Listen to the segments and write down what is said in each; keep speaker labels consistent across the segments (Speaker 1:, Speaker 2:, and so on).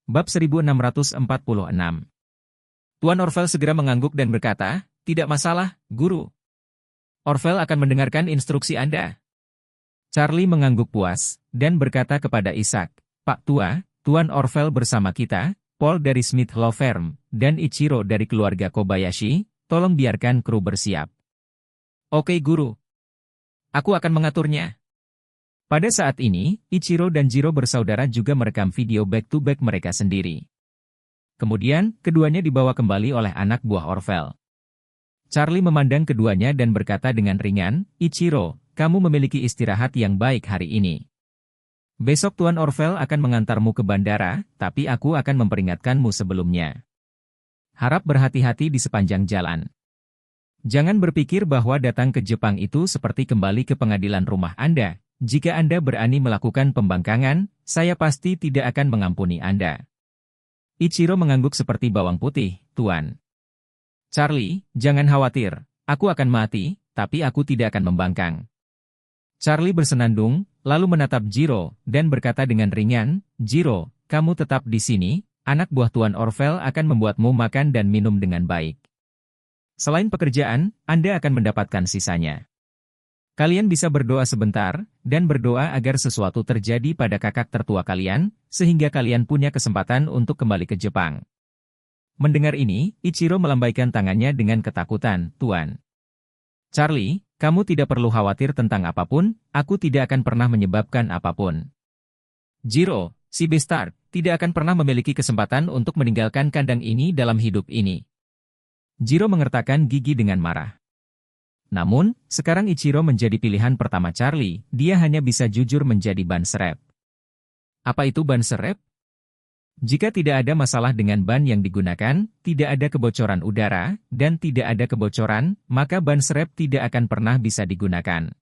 Speaker 1: Bab 1646. Tuan Orvel segera mengangguk dan berkata, "Tidak masalah, Guru. Orvel akan mendengarkan instruksi Anda." Charlie mengangguk puas, dan berkata kepada Isaac, "Pak Tua, Tuan Orvel bersama kita, Paul dari Smith Law Firm, dan Ichiro dari keluarga Kobayashi, tolong biarkan kru bersiap." "Oke Guru. Aku akan mengaturnya." Pada saat ini, Ichiro dan Jiro bersaudara juga merekam video back-to-back mereka sendiri. Kemudian, keduanya dibawa kembali oleh anak buah Orvel. Charlie memandang keduanya dan berkata dengan ringan, "Ichiro, kamu memiliki istirahat yang baik hari ini. Besok Tuan Orvel akan mengantarmu ke bandara, tapi aku akan memperingatkanmu sebelumnya. Harap berhati-hati di sepanjang jalan. Jangan berpikir bahwa datang ke Jepang itu seperti kembali ke pengadilan rumah Anda. Jika Anda berani melakukan pembangkangan, saya pasti tidak akan mengampuni Anda." Ichiro mengangguk seperti bawang putih, "Tuan Charlie, jangan khawatir, aku akan mati, tapi aku tidak akan membangkang." Charlie bersenandung, lalu menatap Jiro, dan berkata dengan ringan, "Jiro, kamu tetap di sini, anak buah Tuan Orvel akan membuatmu makan dan minum dengan baik. Selain pekerjaan, Anda akan mendapatkan sisanya. Kalian bisa berdoa sebentar, dan berdoa agar sesuatu terjadi pada kakak tertua kalian, sehingga kalian punya kesempatan untuk kembali ke Jepang." Mendengar ini, Ichiro melambaikan tangannya dengan ketakutan, "Tuan Charlie, kamu tidak perlu khawatir tentang apapun, aku tidak akan pernah menyebabkan apapun. Jiro, si bastard, tidak akan pernah memiliki kesempatan untuk meninggalkan kandang ini dalam hidup ini." Jiro mengertakkan gigi dengan marah. Namun, sekarang Ichiro menjadi pilihan pertama Charlie, dia hanya bisa jujur menjadi ban serep. Apa itu ban serep? Jika tidak ada masalah dengan ban yang digunakan, tidak ada kebocoran udara, dan tidak ada kebocoran, maka ban serep tidak akan pernah bisa digunakan.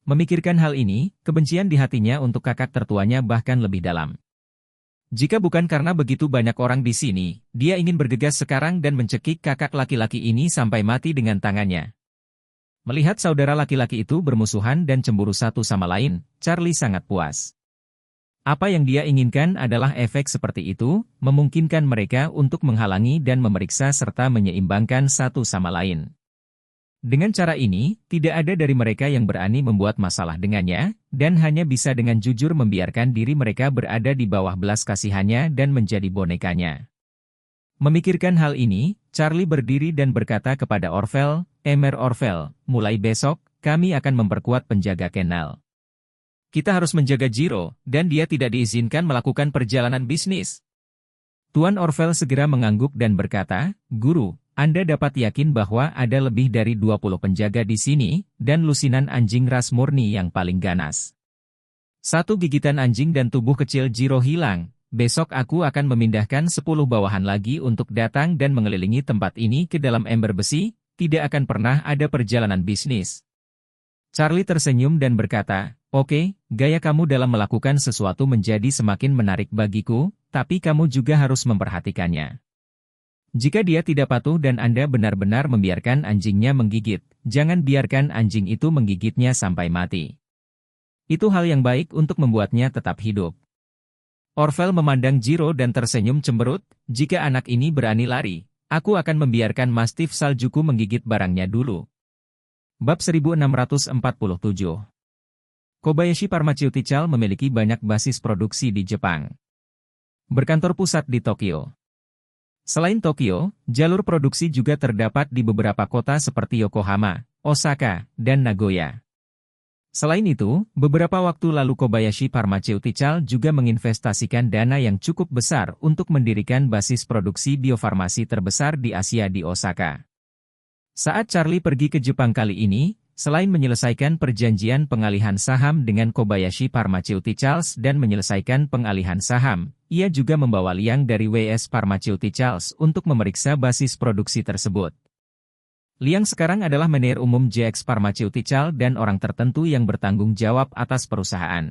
Speaker 1: Memikirkan hal ini, kebencian di hatinya untuk kakak tertuanya bahkan lebih dalam. Jika bukan karena begitu banyak orang di sini, dia ingin bergegas sekarang dan mencekik kakak laki-laki ini sampai mati dengan tangannya. Melihat saudara laki-laki itu bermusuhan dan cemburu satu sama lain, Charlie sangat puas. Apa yang dia inginkan adalah efek seperti itu, memungkinkan mereka untuk menghalangi dan memeriksa serta menyeimbangkan satu sama lain. Dengan cara ini, tidak ada dari mereka yang berani membuat masalah dengannya, dan hanya bisa dengan jujur membiarkan diri mereka berada di bawah belas kasihannya dan menjadi bonekanya. Memikirkan hal ini, Charlie berdiri dan berkata kepada Orvel, "Emer Orvel, mulai besok, kami akan memperkuat penjaga kanal. Kita harus menjaga Jiro, dan dia tidak diizinkan melakukan perjalanan bisnis." Tuan Orvel segera mengangguk dan berkata, "Guru, Anda dapat yakin bahwa ada lebih dari 20 penjaga di sini, dan lusinan anjing ras murni yang paling ganas. Satu gigitan anjing dan tubuh kecil Jiro hilang. Besok aku akan memindahkan 10 bawahan lagi untuk datang dan mengelilingi tempat ini ke dalam ember besi, tidak akan pernah ada perjalanan bisnis." Charlie tersenyum dan berkata, "Oke, gaya kamu dalam melakukan sesuatu menjadi semakin menarik bagiku, tapi kamu juga harus memperhatikannya. Jika dia tidak patuh dan Anda benar-benar membiarkan anjingnya menggigit, jangan biarkan anjing itu menggigitnya sampai mati. Itu hal yang baik untuk membuatnya tetap hidup." Orvel memandang Jiro dan tersenyum cemberut, "Jika anak ini berani lari, aku akan membiarkan mastif saljuku menggigit barangnya dulu." Bab 1647. Kobayashi Pharmaceutical memiliki banyak basis produksi di Jepang. Berkantor pusat di Tokyo. Selain Tokyo, jalur produksi juga terdapat di beberapa kota seperti Yokohama, Osaka, dan Nagoya. Selain itu, beberapa waktu lalu Kobayashi Pharmaceutical juga menginvestasikan dana yang cukup besar untuk mendirikan basis produksi biofarmasi terbesar di Asia di Osaka. Saat Charlie pergi ke Jepang kali ini, selain menyelesaikan perjanjian pengalihan saham dengan Kobayashi Pharmaceuticals dan menyelesaikan pengalihan saham, ia juga membawa Liang dari WS Pharmaceuticals untuk memeriksa basis produksi tersebut. Liang sekarang adalah manajer umum JX Pharmaceutical dan orang tertentu yang bertanggung jawab atas perusahaan.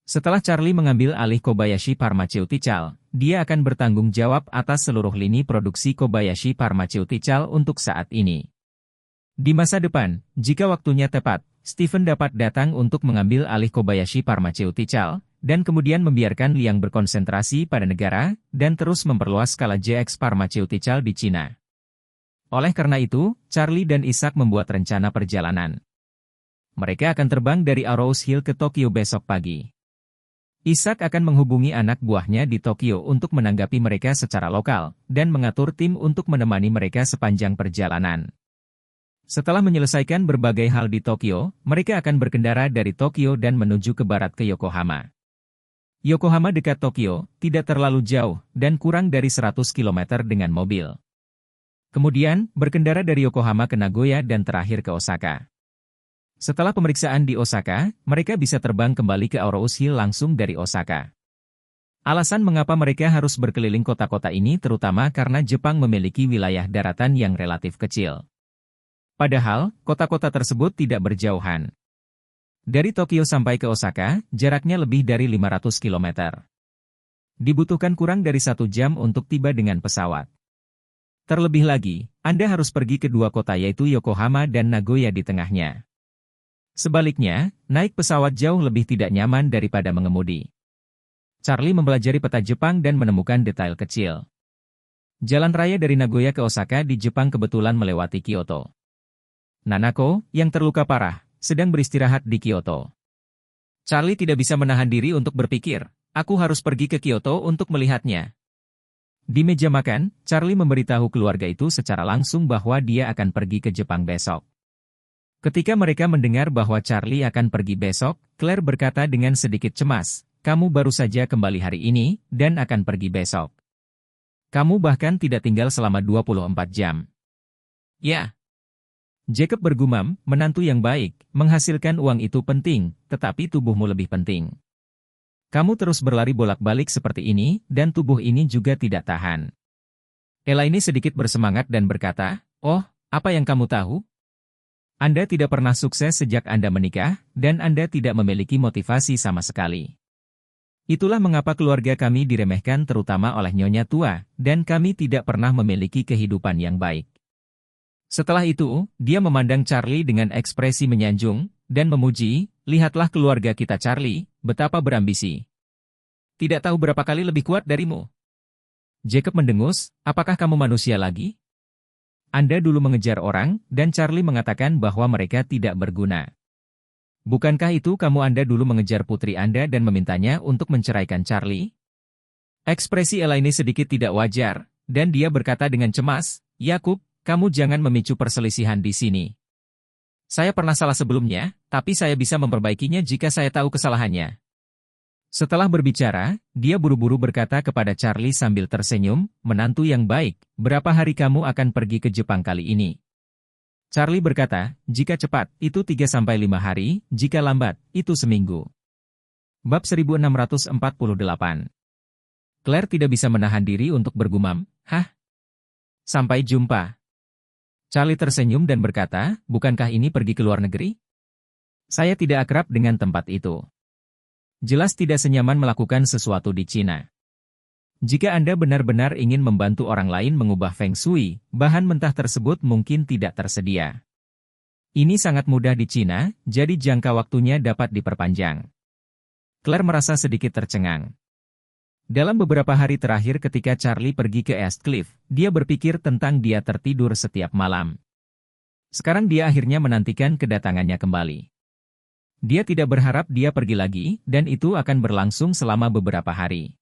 Speaker 1: Setelah Charlie mengambil alih Kobayashi Pharmaceutical, dia akan bertanggung jawab atas seluruh lini produksi Kobayashi Pharmaceutical untuk saat ini. Di masa depan, jika waktunya tepat, Stephen dapat datang untuk mengambil alih Kobayashi Pharmaceutical, dan kemudian membiarkan Liang berkonsentrasi pada negara, dan terus memperluas skala JX Pharmaceutical di Cina. Oleh karena itu, Charlie dan Isaac membuat rencana perjalanan. Mereka akan terbang dari Arrows Hill ke Tokyo besok pagi. Isaac akan menghubungi anak buahnya di Tokyo untuk menanggapi mereka secara lokal, dan mengatur tim untuk menemani mereka sepanjang perjalanan. Setelah menyelesaikan berbagai hal di Tokyo, mereka akan berkendara dari Tokyo dan menuju ke barat ke Yokohama. Yokohama dekat Tokyo, tidak terlalu jauh, dan kurang dari 100 km dengan mobil. Kemudian, berkendara dari Yokohama ke Nagoya dan terakhir ke Osaka. Setelah pemeriksaan di Osaka, mereka bisa terbang kembali ke Arrows Hill langsung dari Osaka. Alasan mengapa mereka harus berkeliling kota-kota ini terutama karena Jepang memiliki wilayah daratan yang relatif kecil. Padahal, kota-kota tersebut tidak berjauhan. Dari Tokyo sampai ke Osaka, jaraknya lebih dari 500 km. Dibutuhkan kurang dari 1 jam untuk tiba dengan pesawat. Terlebih lagi, Anda harus pergi ke dua kota yaitu Yokohama dan Nagoya di tengahnya. Sebaliknya, naik pesawat jauh lebih tidak nyaman daripada mengemudi. Charlie mempelajari peta Jepang dan menemukan detail kecil. Jalan raya dari Nagoya ke Osaka di Jepang kebetulan melewati Kyoto. Nanako, yang terluka parah, sedang beristirahat di Kyoto. Charlie tidak bisa menahan diri untuk berpikir, aku harus pergi ke Kyoto untuk melihatnya. Di meja makan, Charlie memberitahu keluarga itu secara langsung bahwa dia akan pergi ke Jepang besok. Ketika mereka mendengar bahwa Charlie akan pergi besok, Claire berkata dengan sedikit cemas, kamu baru saja kembali hari ini, dan akan pergi besok. Kamu bahkan tidak tinggal selama 24 jam. Ya. Jacob bergumam, menantu yang baik, menghasilkan uang itu penting, tetapi tubuhmu lebih penting. Kamu terus berlari bolak-balik seperti ini, dan tubuh ini juga tidak tahan. Elaine sedikit bersemangat dan berkata, oh, apa yang kamu tahu? Anda tidak pernah sukses sejak Anda menikah, dan Anda tidak memiliki motivasi sama sekali. Itulah mengapa keluarga kami diremehkan terutama oleh nyonya tua, dan kami tidak pernah memiliki kehidupan yang baik. Setelah itu, dia memandang Charlie dengan ekspresi menyanjung, dan memuji, lihatlah keluarga kita Charlie, betapa berambisi. Tidak tahu berapa kali lebih kuat darimu. Jacob mendengus, apakah kamu manusia lagi? Anda dulu mengejar orang, dan Charlie mengatakan bahwa mereka tidak berguna. Bukankah itu kamu Anda dulu mengejar putri Anda dan memintanya untuk menceraikan Charlie? Ekspresi Elaine sedikit tidak wajar, dan dia berkata dengan cemas, Yakub, kamu jangan memicu perselisihan di sini. Saya pernah salah sebelumnya, tapi saya bisa memperbaikinya jika saya tahu kesalahannya. Setelah berbicara, dia buru-buru berkata kepada Charlie sambil tersenyum, menantu yang baik, berapa hari kamu akan pergi ke Jepang kali ini? Charlie berkata, jika cepat, itu 3-5 hari, jika lambat, itu seminggu. Bab 1648. Claire tidak bisa menahan diri untuk bergumam, hah? Sampai jumpa. Charlie tersenyum dan berkata, bukankah ini pergi ke luar negeri? Saya tidak akrab dengan tempat itu. Jelas tidak senyaman melakukan sesuatu di Cina. Jika Anda benar-benar ingin membantu orang lain mengubah Feng Shui, bahan mentah tersebut mungkin tidak tersedia. Ini sangat mudah di Cina, jadi jangka waktunya dapat diperpanjang. Claire merasa sedikit tercengang. Dalam beberapa hari terakhir ketika Charlie pergi ke East Cliff, dia berpikir tentang dia tertidur setiap malam. Sekarang dia akhirnya menantikan kedatangannya kembali. Dia tidak berharap dia pergi lagi, dan itu akan berlangsung selama beberapa hari.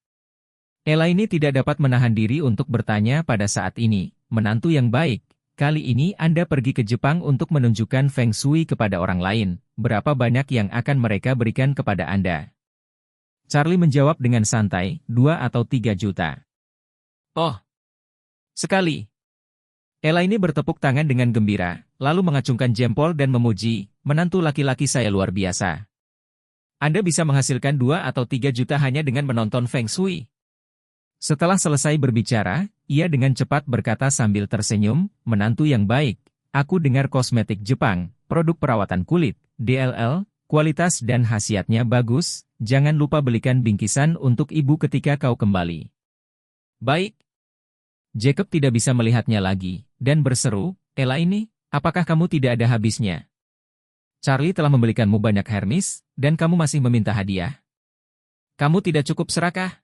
Speaker 1: Elaine tidak dapat menahan diri untuk bertanya pada saat ini, menantu yang baik, kali ini Anda pergi ke Jepang untuk menunjukkan Feng Shui kepada orang lain, berapa banyak yang akan mereka berikan kepada Anda? Charlie menjawab dengan santai, 2 atau 3 juta. Oh, sekali. Elaine bertepuk tangan dengan gembira, lalu mengacungkan jempol dan memuji, menantu laki-laki saya luar biasa. Anda bisa menghasilkan 2 atau 3 juta hanya dengan menonton Feng Shui. Setelah selesai berbicara, ia dengan cepat berkata sambil tersenyum, menantu yang baik, aku dengar kosmetik Jepang, produk perawatan kulit, DLL, kualitas dan khasiatnya bagus, jangan lupa belikan bingkisan untuk ibu ketika kau kembali. Baik. Jacob tidak bisa melihatnya lagi, dan berseru, Elaine, apakah kamu tidak ada habisnya? Charlie telah membelikanmu banyak Hermes, dan kamu masih meminta hadiah? Kamu tidak cukup serakah.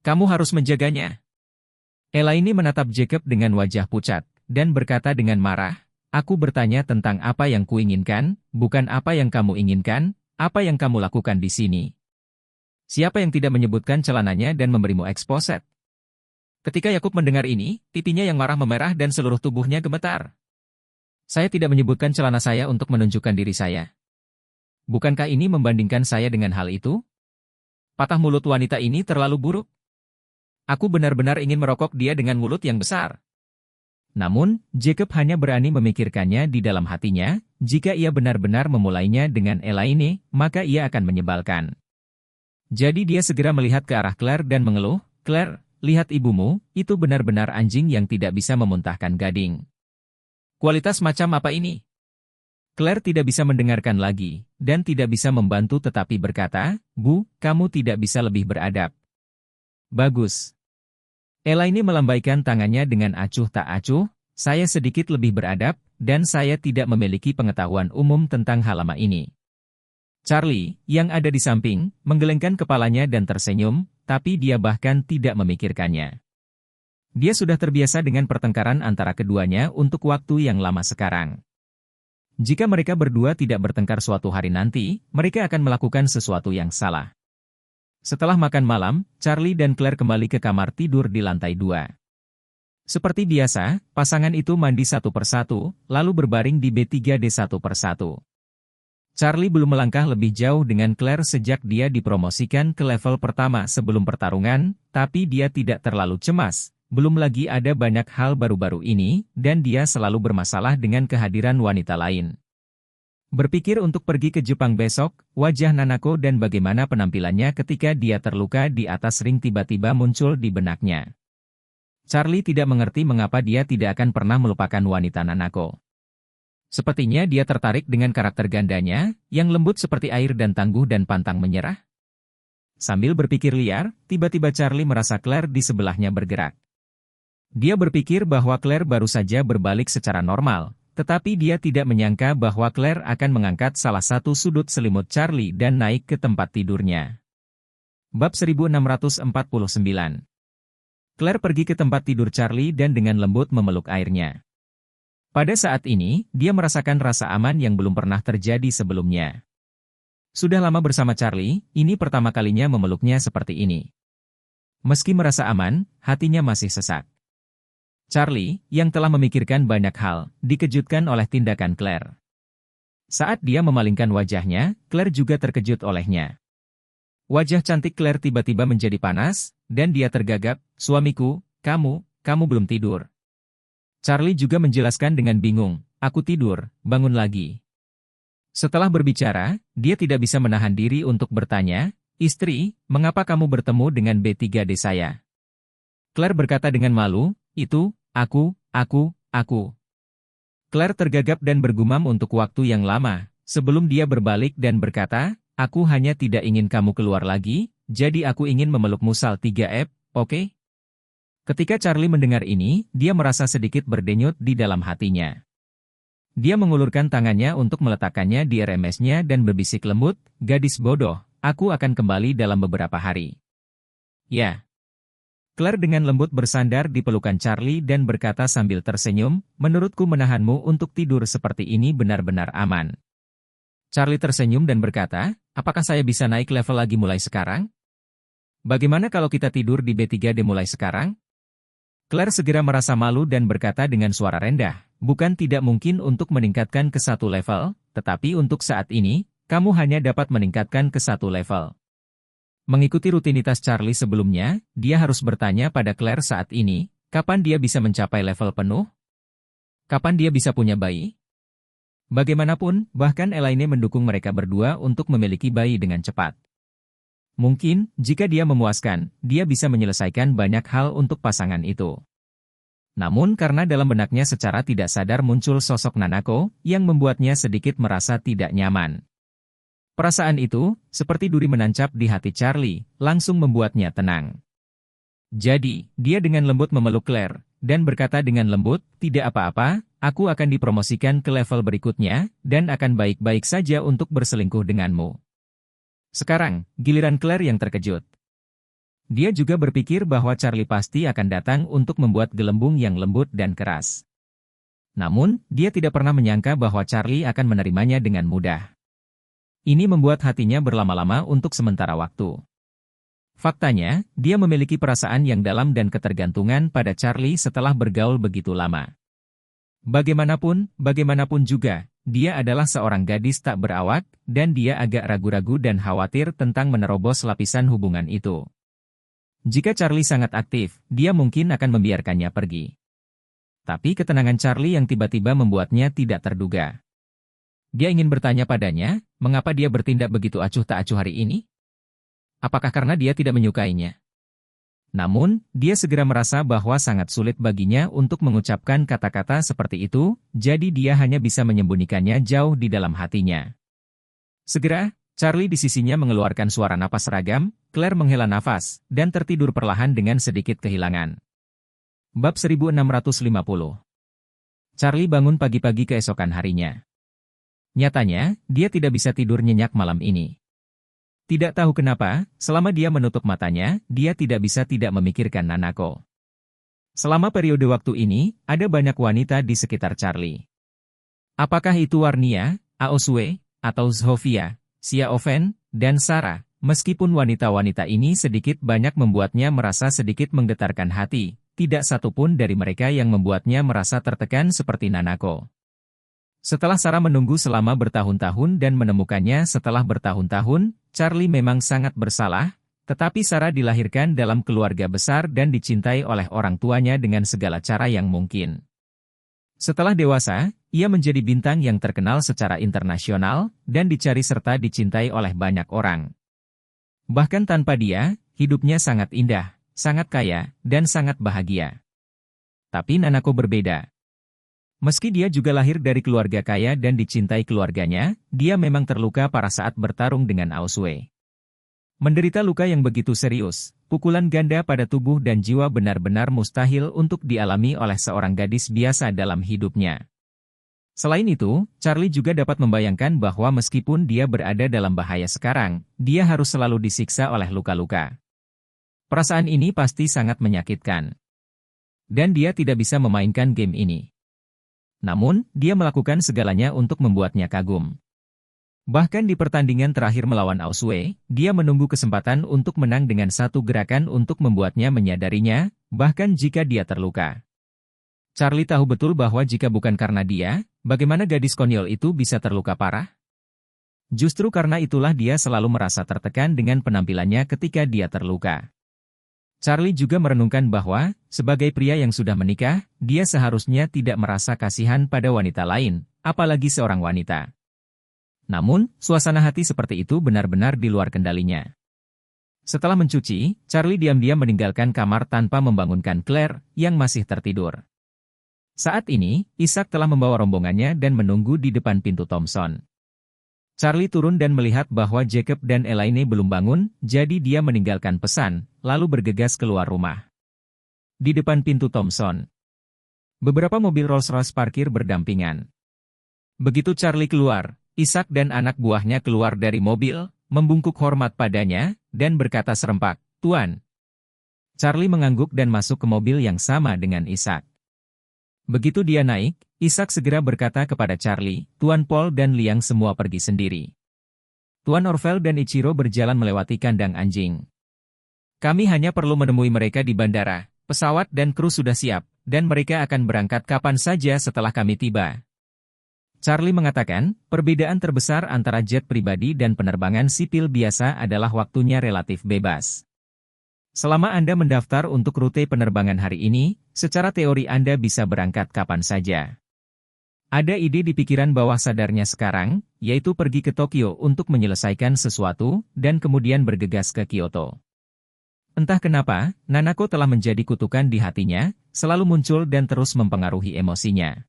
Speaker 1: Kamu harus menjaganya. Elaine menatap Jacob dengan wajah pucat, dan berkata dengan marah, aku bertanya tentang apa yang kuinginkan, bukan apa yang kamu inginkan, apa yang kamu lakukan di sini. Siapa yang tidak menyebutkan celananya dan memberimu exposet? Ketika Yakub mendengar ini, pipinya yang marah memerah dan seluruh tubuhnya gemetar. Saya tidak menyebutkan celana saya untuk menunjukkan diri saya. Bukankah ini membandingkan saya dengan hal itu? Patah mulut wanita ini terlalu buruk. Aku benar-benar ingin merokok dia dengan mulut yang besar. Namun, Jacob hanya berani memikirkannya di dalam hatinya, jika ia benar-benar memulainya dengan Elaine, maka ia akan menyebalkan. Jadi dia segera melihat ke arah Claire dan mengeluh, Claire, lihat ibumu, itu benar-benar anjing yang tidak bisa memuntahkan gading. Kualitas macam apa ini? Claire tidak bisa mendengarkan lagi, dan tidak bisa membantu tetapi berkata, Bu, kamu tidak bisa lebih beradab. Bagus. Elaine melambaikan tangannya dengan acuh tak acuh, saya sedikit lebih beradab, dan saya tidak memiliki pengetahuan umum tentang halaman ini. Charlie, yang ada di samping, menggelengkan kepalanya dan tersenyum, tapi dia bahkan tidak memikirkannya. Dia sudah terbiasa dengan pertengkaran antara keduanya untuk waktu yang lama sekarang. Jika mereka berdua tidak bertengkar suatu hari nanti, mereka akan melakukan sesuatu yang salah. Setelah makan malam, Charlie dan Claire kembali ke kamar tidur di lantai 2. Seperti biasa, pasangan itu mandi satu persatu, lalu berbaring di B3D satu persatu. Charlie belum melangkah lebih jauh dengan Claire sejak dia dipromosikan ke level pertama sebelum pertarungan, tapi dia tidak terlalu cemas. Belum lagi ada banyak hal baru-baru ini, dan dia selalu bermasalah dengan kehadiran wanita lain. Berpikir untuk pergi ke Jepang besok, wajah Nanako dan bagaimana penampilannya ketika dia terluka di atas ring tiba-tiba muncul di benaknya. Charlie tidak mengerti mengapa dia tidak akan pernah melupakan wanita Nanako. Sepertinya dia tertarik dengan karakter gandanya, yang lembut seperti air dan tangguh dan pantang menyerah. Sambil berpikir liar, tiba-tiba Charlie merasa Claire di sebelahnya bergerak. Dia berpikir bahwa Claire baru saja berbalik secara normal, tetapi dia tidak menyangka bahwa Claire akan mengangkat salah satu sudut selimut Charlie dan naik ke tempat tidurnya. Bab 1649. Claire pergi ke tempat tidur Charlie dan dengan lembut memeluk airnya. Pada saat ini, dia merasakan rasa aman yang belum pernah terjadi sebelumnya. Sudah lama bersama Charlie, ini pertama kalinya memeluknya seperti ini. Meski merasa aman, hatinya masih sesak. Charlie, yang telah memikirkan banyak hal, dikejutkan oleh tindakan Claire. Saat dia memalingkan wajahnya, Claire juga terkejut olehnya. Wajah cantik Claire tiba-tiba menjadi panas, dan dia tergagap, suamiku, kamu belum tidur. Charlie juga menjelaskan dengan bingung, aku tidur, bangun lagi. Setelah berbicara, dia tidak bisa menahan diri untuk bertanya, istri, mengapa kamu bertemu dengan B3D saya? Claire berkata dengan malu, itu, aku. Claire tergagap dan bergumam untuk waktu yang lama, sebelum dia berbalik dan berkata, aku hanya tidak ingin kamu keluar lagi, jadi aku ingin memeluk musal 3F, oke? Ketika Charlie mendengar ini, dia merasa sedikit berdenyut di dalam hatinya. Dia mengulurkan tangannya untuk meletakkannya di RMS-nya dan berbisik lembut, gadis bodoh, aku akan kembali dalam beberapa hari. Ya. Claire dengan lembut bersandar di pelukan Charlie dan berkata sambil tersenyum, menurutku menahanmu untuk tidur seperti ini benar-benar aman. Charlie tersenyum dan berkata, apakah saya bisa naik level lagi mulai sekarang? Bagaimana kalau kita tidur di B3D mulai sekarang? Claire segera merasa malu dan berkata dengan suara rendah, bukan tidak mungkin untuk meningkatkan ke satu level, tetapi untuk saat ini, kamu hanya dapat meningkatkan ke satu level. Mengikuti rutinitas Charlie sebelumnya, dia harus bertanya pada Claire saat ini, kapan dia bisa mencapai level penuh? Kapan dia bisa punya bayi? Bagaimanapun, bahkan Elaine mendukung mereka berdua untuk memiliki bayi dengan cepat. Mungkin, jika dia memuaskan, dia bisa menyelesaikan banyak hal untuk pasangan itu. Namun karena dalam benaknya secara tidak sadar muncul sosok Nanako, yang membuatnya sedikit merasa tidak nyaman. Perasaan itu, seperti duri menancap di hati Charlie, langsung membuatnya tenang. Jadi, dia dengan lembut memeluk Claire, dan berkata dengan lembut, tidak apa-apa, aku akan dipromosikan ke level berikutnya, dan akan baik-baik saja untuk berselingkuh denganmu. Sekarang, giliran Claire yang terkejut. Dia juga berpikir bahwa Charlie pasti akan datang untuk membuat gelembung yang lembut dan keras. Namun, dia tidak pernah menyangka bahwa Charlie akan menerimanya dengan mudah. Ini membuat hatinya berlama-lama untuk sementara waktu. Faktanya, dia memiliki perasaan yang dalam dan ketergantungan pada Charlie setelah bergaul begitu lama. Bagaimanapun juga, dia adalah seorang gadis tak berawak, dan dia agak ragu-ragu dan khawatir tentang menerobos lapisan hubungan itu. Jika Charlie sangat aktif, dia mungkin akan membiarkannya pergi. Tapi ketenangan Charlie yang tiba-tiba membuatnya tidak terduga. Dia ingin bertanya padanya, mengapa dia bertindak begitu acuh tak acuh hari ini? Apakah karena dia tidak menyukainya? Namun, dia segera merasa bahwa sangat sulit baginya untuk mengucapkan kata-kata seperti itu, jadi dia hanya bisa menyembunyikannya jauh di dalam hatinya. Segera, Charlie di sisinya mengeluarkan suara napas seragam, Claire menghela nafas, dan tertidur perlahan dengan sedikit kehilangan. Bab 1650. Charlie bangun pagi-pagi keesokan harinya. Nyatanya, dia tidak bisa tidur nyenyak malam ini. Tidak tahu kenapa, selama dia menutup matanya, dia tidak bisa tidak memikirkan Nanako. Selama periode waktu ini, ada banyak wanita di sekitar Charlie. Apakah itu Warnia, Aosue, atau Zhovia, Xia Oven, dan Sarah, meskipun wanita-wanita ini sedikit banyak membuatnya merasa sedikit menggetarkan hati, tidak satupun dari mereka yang membuatnya merasa tertekan seperti Nanako. Setelah Sarah menunggu selama bertahun-tahun dan menemukannya setelah bertahun-tahun, Charlie memang sangat bersalah, tetapi Sarah dilahirkan dalam keluarga besar dan dicintai oleh orang tuanya dengan segala cara yang mungkin. Setelah dewasa, ia menjadi bintang yang terkenal secara internasional, dan dicari serta dicintai oleh banyak orang. Bahkan tanpa dia, hidupnya sangat indah, sangat kaya, dan sangat bahagia. Tapi Nanako berbeda. Meski dia juga lahir dari keluarga kaya dan dicintai keluarganya, dia memang terluka parah saat bertarung dengan Aosue. Menderita luka yang begitu serius, pukulan ganda pada tubuh dan jiwa benar-benar mustahil untuk dialami oleh seorang gadis biasa dalam hidupnya. Selain itu, Charlie juga dapat membayangkan bahwa meskipun dia berada dalam bahaya sekarang, dia harus selalu disiksa oleh luka-luka. Perasaan ini pasti sangat menyakitkan. Dan dia tidak bisa memainkan game ini. Namun, dia melakukan segalanya untuk membuatnya kagum. Bahkan di pertandingan terakhir melawan Aosue, dia menunggu kesempatan untuk menang dengan satu gerakan untuk membuatnya menyadarinya, bahkan jika dia terluka. Charlie tahu betul bahwa jika bukan karena dia, bagaimana gadis konyol itu bisa terluka parah? Justru karena itulah dia selalu merasa tertekan dengan penampilannya ketika dia terluka. Charlie juga merenungkan bahwa, sebagai pria yang sudah menikah, dia seharusnya tidak merasa kasihan pada wanita lain, apalagi seorang wanita. Namun, suasana hati seperti itu benar-benar di luar kendalinya. Setelah mencuci, Charlie diam-diam meninggalkan kamar tanpa membangunkan Claire, yang masih tertidur. Saat ini, Isaac telah membawa rombongannya dan menunggu di depan pintu Thompson. Charlie turun dan melihat bahwa Jacob dan Elaine belum bangun, jadi dia meninggalkan pesan, lalu bergegas keluar rumah. Di depan pintu Thompson, beberapa mobil Rolls-Royce parkir berdampingan. Begitu Charlie keluar, Isaac dan anak buahnya keluar dari mobil, membungkuk hormat padanya, dan berkata serempak, "Tuan." Charlie mengangguk dan masuk ke mobil yang sama dengan Isaac. Begitu dia naik, Isaac segera berkata kepada Charlie, "Tuan Paul dan Liang semua pergi sendiri. Tuan Orvel dan Ichiro berjalan melewati kandang anjing. Kami hanya perlu menemui mereka di bandara, pesawat dan kru sudah siap, dan mereka akan berangkat kapan saja setelah kami tiba." Charlie mengatakan, perbedaan terbesar antara jet pribadi dan penerbangan sipil biasa adalah waktunya relatif bebas. Selama Anda mendaftar untuk rute penerbangan hari ini, secara teori Anda bisa berangkat kapan saja. Ada ide di pikiran bawah sadarnya sekarang, yaitu pergi ke Tokyo untuk menyelesaikan sesuatu, dan kemudian bergegas ke Kyoto. Entah kenapa, Nanako telah menjadi kutukan di hatinya, selalu muncul dan terus mempengaruhi emosinya.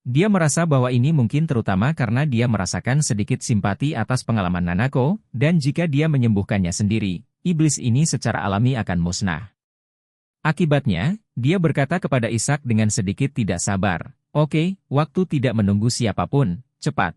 Speaker 1: Dia merasa bahwa ini mungkin terutama karena dia merasakan sedikit simpati atas pengalaman Nanako, dan jika dia menyembuhkannya sendiri, iblis ini secara alami akan musnah. Akibatnya, dia berkata kepada Isaac dengan sedikit tidak sabar, "Oke, waktu tidak menunggu siapapun, cepat,